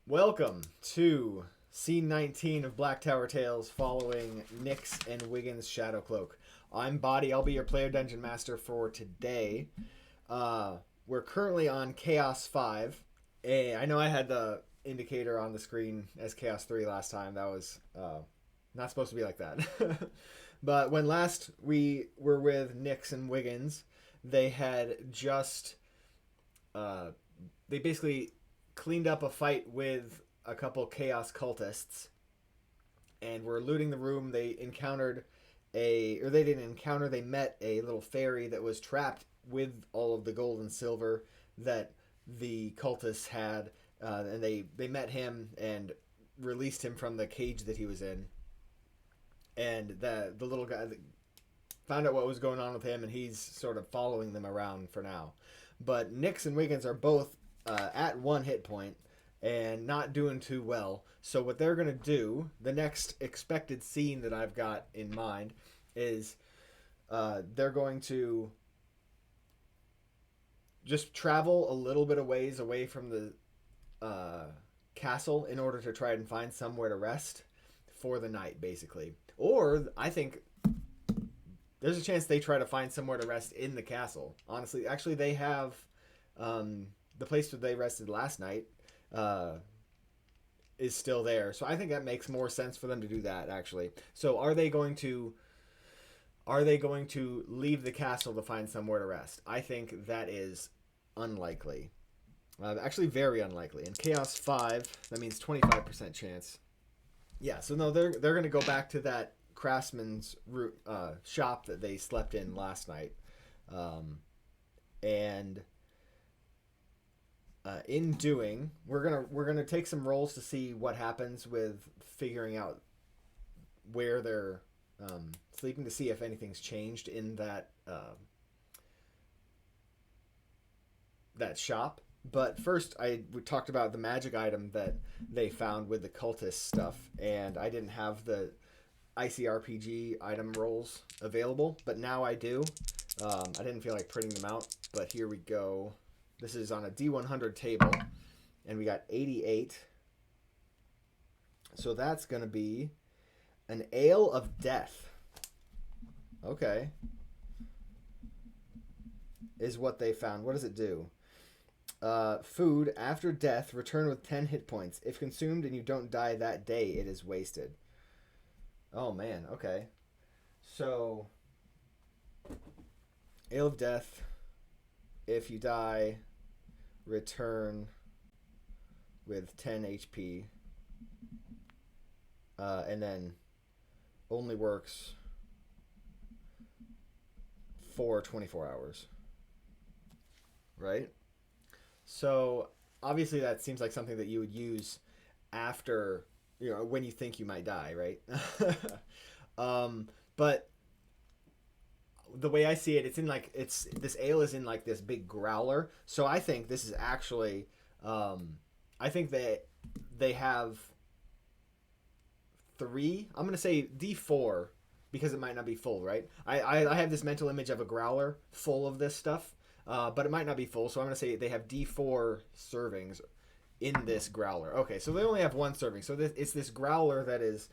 Welcome to Scene 19 of Black Tower Tales following Nyx and Wiggins' Shadow Cloak. I'm Body, I'll be your player dungeon master for today. We're currently on Chaos 5. I know I had the indicator on the screen as Chaos 3 last time. That was not supposed to be like that. But when last we were with Nyx and Wiggins, they had just... they basically cleaned up a fight with a couple chaos cultists and were looting the room. They encountered they didn't encounter, they met a little fairy that was trapped with all of the gold and silver that the cultists had, and they met him and released him from the cage that he was in. And the little guy found out what was going on with him, and he's sort of following them around for now. But Nyx and Wiggins are both at 1 hit point and not doing too well. So what they're going to do, the next expected scene that I've got in mind, is they're going to just travel a little bit of ways away from the castle in order to try and find somewhere to rest for the night, basically. Or I think there's a chance they try to find somewhere to rest in the castle. Honestly, actually, they have the place where they rested last night is still there. So I think that makes more sense for them to do that, actually. So are they going to leave the castle to find somewhere to rest? I think that is unlikely. Actually, very unlikely. In Chaos 5, that means 25% chance. Yeah, so no, they're going to go back to that craftsman's shop that they slept in last night, and in doing, we're gonna take some rolls to see what happens with figuring out where they're sleeping, to see if anything's changed in that that shop. But first, we talked about the magic item that they found with the cultist stuff, and I didn't have the ICRPG item rolls available, but now I do. I didn't feel like printing them out, but here we go. This is on a D100 table, and we got 88. So that's going to be an Ale of Death. Okay. Is what they found. What does it do? Food, after death, return with 10 hit points. If consumed and you don't die that day, it is wasted. Oh, man. Okay. So, Ale of Death. If you die, return with 10 HP. And then only works for 24 hours. Right? So, obviously that seems like something that you would use after, when you think you might die, right? But the way I see it, this ale is in like this big growler. So I think this is actually, I think that they have 3. I'm going to say D4 because it might not be full, right? I have this mental image of a growler full of this stuff. But it might not be full, so I'm going to say they have D4 servings in this growler. Okay, so they only have 1 serving. So it's this growler that is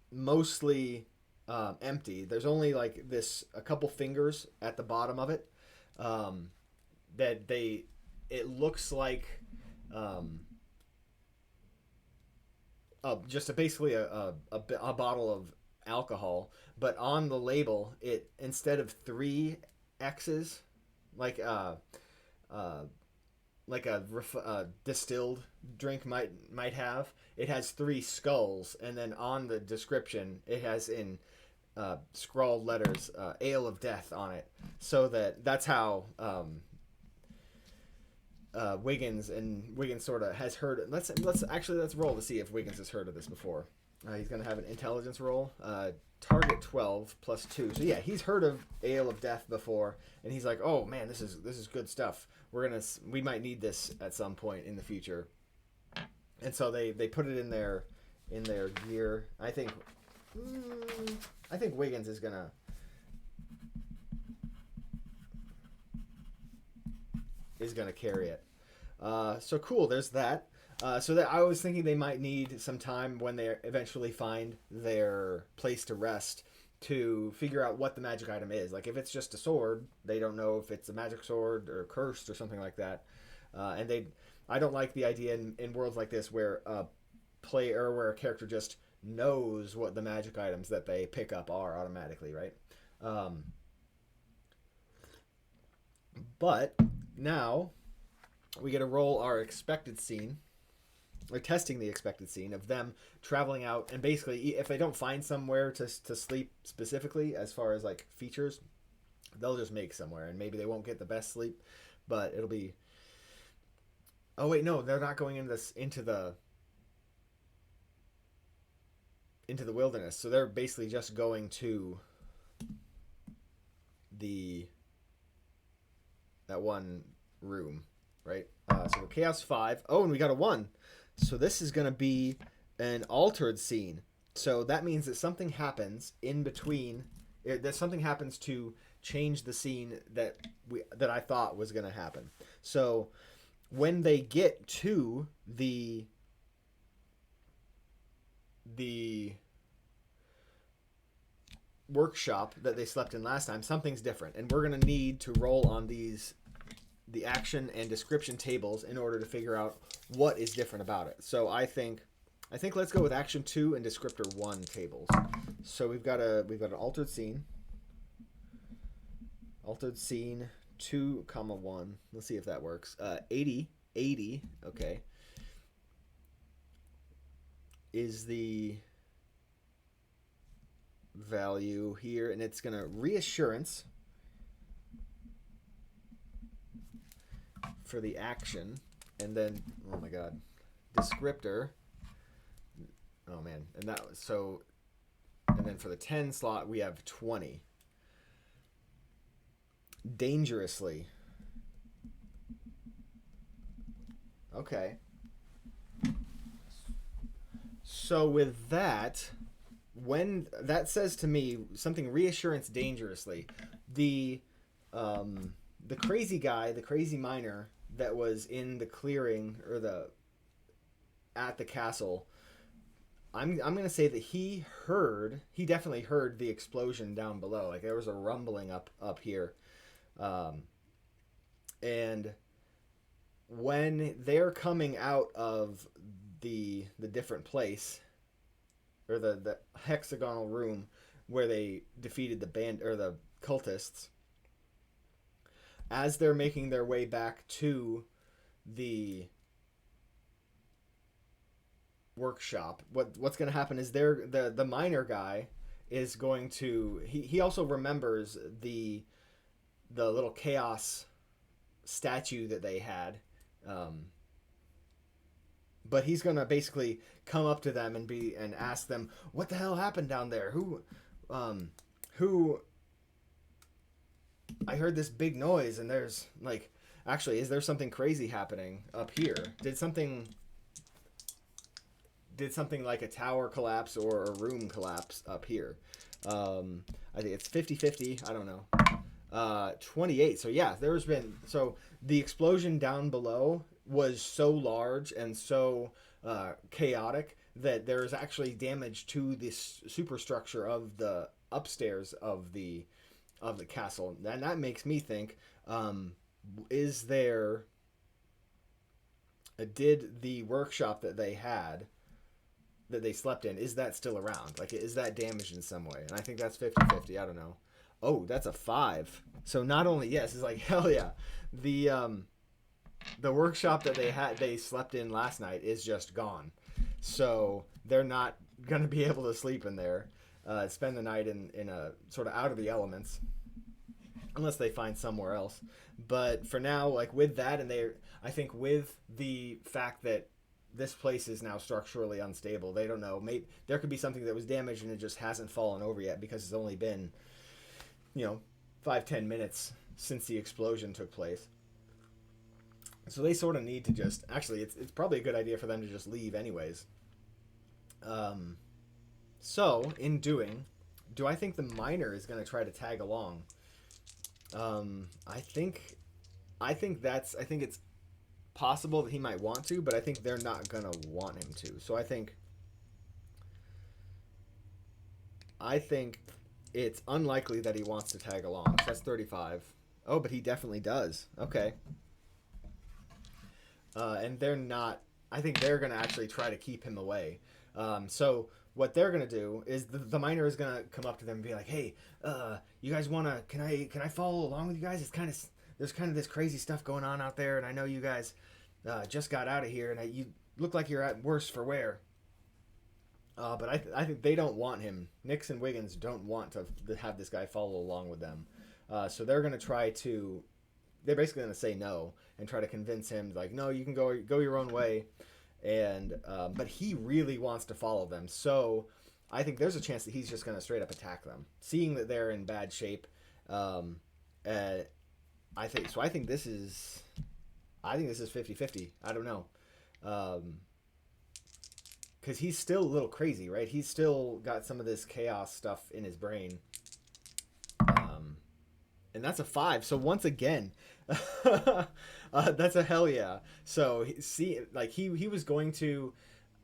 mostly empty. There's only like a couple fingers at the bottom of it it looks like just basically a bottle of alcohol. But on the label, it, instead of 3 X's, like a distilled drink might have, it has 3 skulls, and then on the description it has in scrawled letters Ale of Death on it, so that's how Wiggins sort of has heard. Let's roll to see if Wiggins has heard of this before. He's gonna have an intelligence roll. Target 12 plus 2. So yeah, he's heard of Ale of Death before, and he's like, "Oh man, this is good stuff. We might need this at some point in the future." And so they put it in their gear. I think Wiggins is gonna carry it. So cool. There's that. So that I was thinking they might need some time when they eventually find their place to rest to figure out what the magic item is. Like if it's just a sword, they don't know if it's a magic sword or cursed or something like that. And I don't like the idea in worlds like this where a player or where a character just knows what the magic items that they pick up are automatically, right? But now we get to roll our expected scene. Or testing the expected scene of them traveling out, and basically if they don't find somewhere to sleep specifically as far as like features, they'll just make somewhere, and maybe they won't get the best sleep, but it'll be, oh wait, no, they're not going into the wilderness, so they're basically just going to that one room, right? So we're chaos 5. Oh, and we got a 1. So this is going to be an altered scene. So that means that something happens in between. That something happens to change the scene that I thought was going to happen. So when they get to the workshop that they slept in last time, something's different, and we're going to need to roll on the action and description tables in order to figure out what is different about it. So I think let's go with action 2 and descriptor 1 tables. So we've got an altered scene. Altered scene 2, 1. Let's see if that works. 80, okay. Is the value here, and it's gonna reassurance for the action, and then oh my god, descriptor, oh man, and that was so, and then for the 10 slot we have 20. Dangerously, okay. So with that, when that says to me something reassurance dangerously, the crazy guy, the crazy miner that was in the clearing or at the castle, I'm gonna say that he definitely heard the explosion down below. Like there was a rumbling up here, and when they're coming out of the different place, or the hexagonal room where they defeated the band or the cultists, as they're making their way back to the workshop, what's going to happen is the miner guy is going to, he also remembers the little chaos statue that they had, but he's going to basically come up to them and ask them, what the hell happened down there? Who I heard this big noise, and there's like, actually, is there something crazy happening up here? Did something like a tower collapse or a room collapse up here? I think it's 50-50. I don't know. 28. So yeah, so the explosion down below was so large and so chaotic that there's actually damage to this superstructure of the upstairs of the castle, and that makes me think: did the workshop that they slept in, is that still around? Like, is that damaged in some way? And I think that's 50-50. I don't know. Oh, that's a 5. So not only, yes, it's like hell yeah, the workshop that they slept in last night is just gone. So they're not gonna be able to sleep in there. Spend the night in a sort of out of the elements, unless they find somewhere else. But for now, like with that, and I think with the fact that this place is now structurally unstable, they don't know. Maybe there could be something that was damaged and it just hasn't fallen over yet because it's only been, 5-10 minutes since the explosion took place. So they sort of need to just, actually, it's probably a good idea for them to just leave anyways. So, in doing, do I think the miner is going to try to tag along? I think it's possible that he might want to, but I think they're not gonna want him to. So I think it's unlikely that he wants to tag along. So that's 35. Oh, but he definitely does. Okay. And they're not. I think they're gonna actually try to keep him away. So what they're gonna do is the miner is gonna come up to them and be like, "Hey, you guys wanna? Can I follow along with you guys? It's kind of there's kind of this crazy stuff going on out there, and I know you guys just got out of here, and you look like you're at worse for wear." But I think they don't want him. Nyx and Wiggins don't want to have this guy follow along with them. So they're gonna try to. They're basically gonna say no and try to convince him like, no, you can go your own way. And but he really wants to follow them, so I think there's a chance that he's just going to straight up attack them, seeing that they're in bad shape. I think this is 50-50. I don't know, because he's still a little crazy, right? He's still got some of this chaos stuff in his brain, and that's a 5. So once again. That's a hell yeah. So he was going to,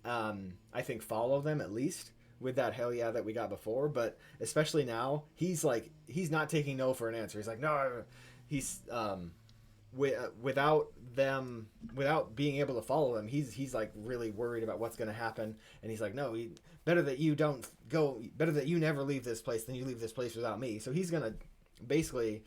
I think, follow them at least with that hell yeah that we got before, but especially now he's not taking no for an answer. He's like, no, he's without being able to follow them, he's like really worried about what's going to happen, and he's like, no, better that you don't go, better that you never leave this place than you leave this place without me. So he's gonna basically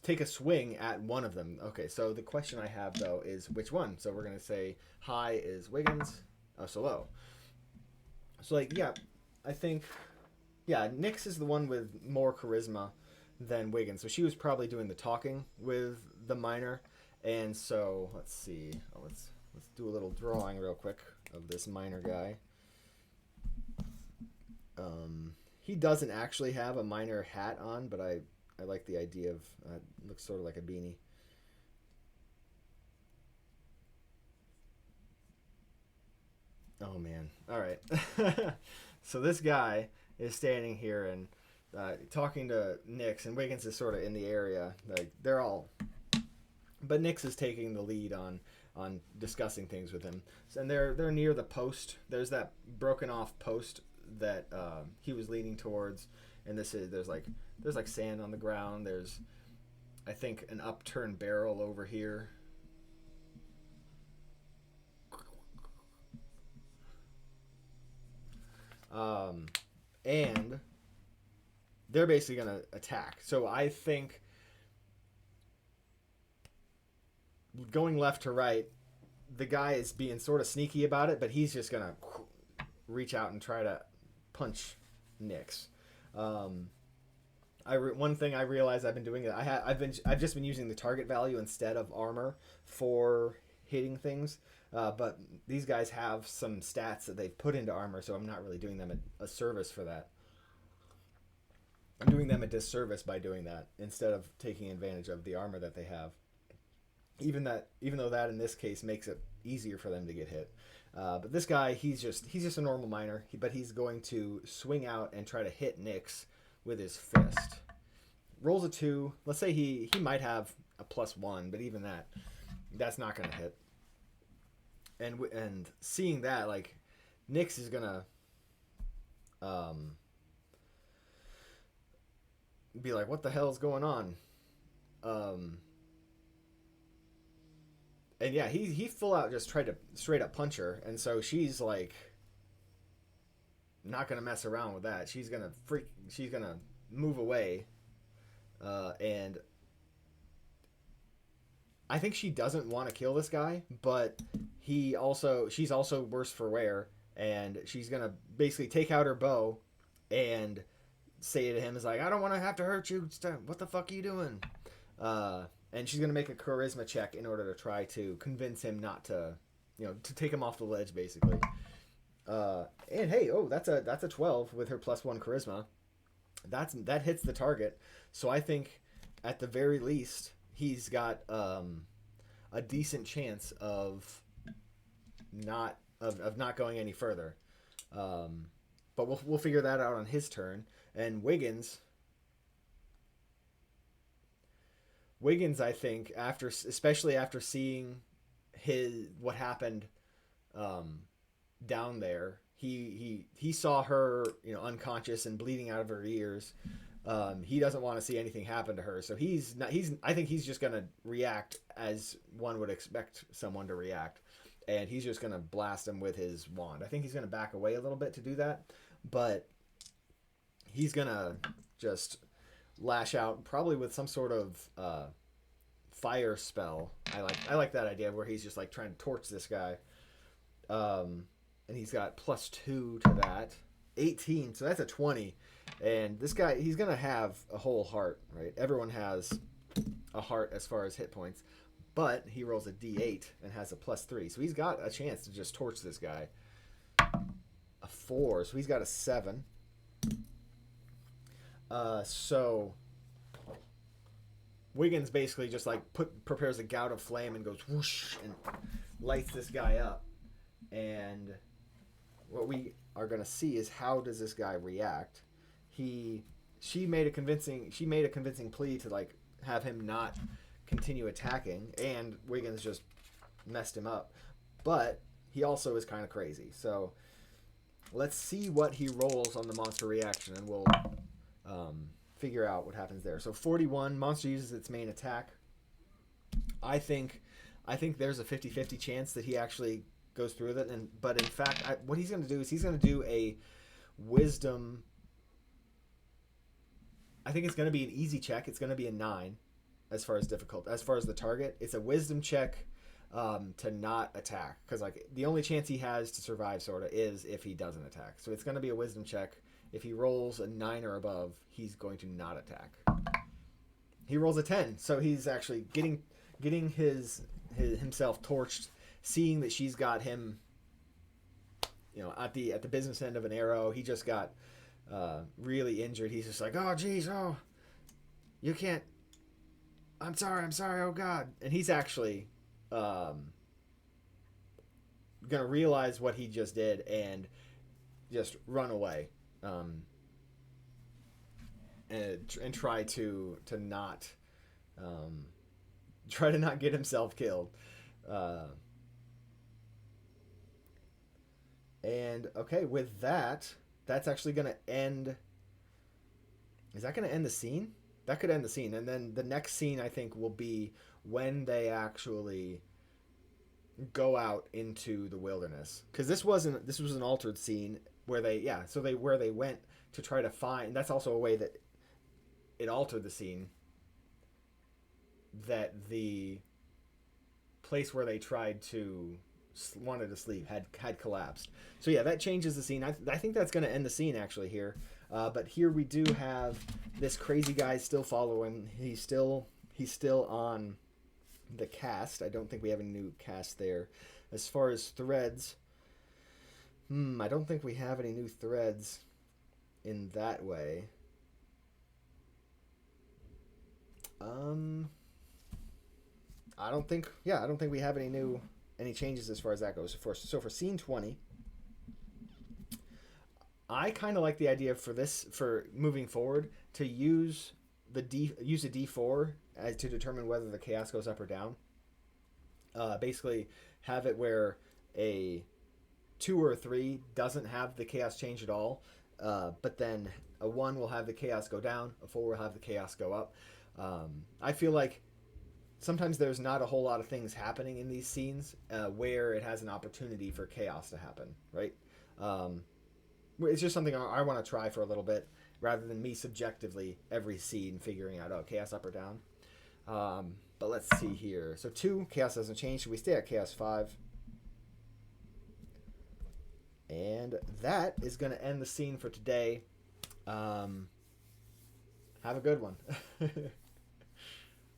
take a swing at one of them. Okay, so the question I have though is which one? So we're gonna say high is Wiggins, so low. So like, yeah, I think, yeah, Nyx is the one with more charisma than Wiggins. So she was probably doing the talking with the miner. And so let's see. Let's do a little drawing real quick of this miner guy. He doesn't actually have a miner hat on, but I like the idea of looks sort of like a beanie. Oh man! All right. So this guy is standing here and talking to Nyx, and Wiggins is sort of in the area. Like they're all, but Nyx is taking the lead on discussing things with him. And they're near the post. There's that broken off post that he was leaning towards, and there's like sand on the ground. There's, I think, an upturned barrel over here. And they're basically gonna attack. So I think going left to right, the guy is being sort of sneaky about it, but he's just gonna reach out and try to punch Nyx. One thing I realized I've been doing, I've just been using the target value instead of armor for hitting things, but these guys have some stats that they've put into armor, so I'm not really doing them a service for that. I'm doing them a disservice by doing that instead of taking advantage of the armor that they have. Even though that in this case makes it easier for them to get hit. But this guy, he's just a normal miner, but he's going to swing out and try to hit Nyx with his fist. Rolls a 2. Let's say he might have a +1, but even that's not going to hit. And seeing that, like, Nyx is gonna be like, what the hell's going on? And yeah, he full out just tried to straight up punch her, and so she's like not gonna mess around with that. She's gonna move away, and I think she doesn't want to kill this guy, but she's also worse for wear, and she's gonna basically take out her bow and say to him, is like, I don't want to have to hurt you. What the fuck are you doing? And she's gonna make a charisma check in order to try to convince him not to, to take him off the ledge, basically. And hey, that's a 12 with her +1 charisma. That hits the target. So I think at the very least he's got a decent chance of not going any further. But we'll figure that out on his turn. And Wiggins Wiggins, I think, especially after seeing what happened um, down there, he saw her, unconscious and bleeding out of her ears. He doesn't want to see anything happen to her, so he's not. I think he's just gonna react as one would expect someone to react, and he's just gonna blast him with his wand. I think he's gonna back away a little bit to do that, but he's gonna just lash out, probably with some sort of fire spell. I like that idea where he's just like trying to torch this guy. And he's got +2 to that, 18. So that's a 20. And this guy, he's gonna have a whole heart, right? Everyone has a heart as far as hit points, but he rolls a D8 and has a +3. So he's got a chance to just torch this guy. A 4, so he's got a 7. So Wiggins basically just like prepares a gout of flame and goes whoosh and lights this guy up. And what we are going to see is how does this guy react. She made a convincing plea to like have him not continue attacking, and Wiggins just messed him up. But he also is kind of crazy. So let's see what he rolls on the monster reaction, and we'll figure out what happens there. So 41, monster uses its main attack. I think there's a 50-50 chance that he actually goes through with it, but in fact, what he's going to do is he's going to do a wisdom. I think it's going to be an easy check. It's going to be a 9 as far as difficult. As far as the target, it's a wisdom check to not attack, because like the only chance he has to survive sort of is if he doesn't attack. So it's going to be a wisdom check. If he rolls a 9 or above, he's going to not attack. He rolls a 10, so he's actually getting himself torched, seeing that she's got him, at the business end of an arrow. He just got really injured. He's just like, oh geez, oh, you can't. I'm sorry, oh God. And he's actually gonna realize what he just did and just run away. And try to not get himself killed. And okay, with that, that's actually going to end. Is that going to end the scene? That could end the scene. And then the next scene, I think, will be when they actually go out into the wilderness. Because this was an altered scene where they went to try to find. That's also a way that it altered the scene. That the place where they wanted to sleep had collapsed. So yeah, that changes the scene. I think that's going to end the scene actually here. But here we do have this crazy guy still following. He's still on the cast. I don't think we have any new cast there. As far as threads, I don't think we have any new threads in that way. I don't think we have any changes as far as that goes. So for scene 20, I kind of like the idea for moving forward to use a D4 to determine whether the chaos goes up or down. Basically, have it where a 2 or a 3 doesn't have the chaos change at all, but then a 1 will have the chaos go down, a 4 will have the chaos go up. I feel like sometimes there's not a whole lot of things happening in these scenes where it has an opportunity for chaos to happen, right? It's just something I want to try for a little bit, rather than me subjectively every scene figuring out, chaos up or down. But let's see here. So 2, chaos doesn't change, so we stay at chaos 5. And that is going to end the scene for today. Have a good one.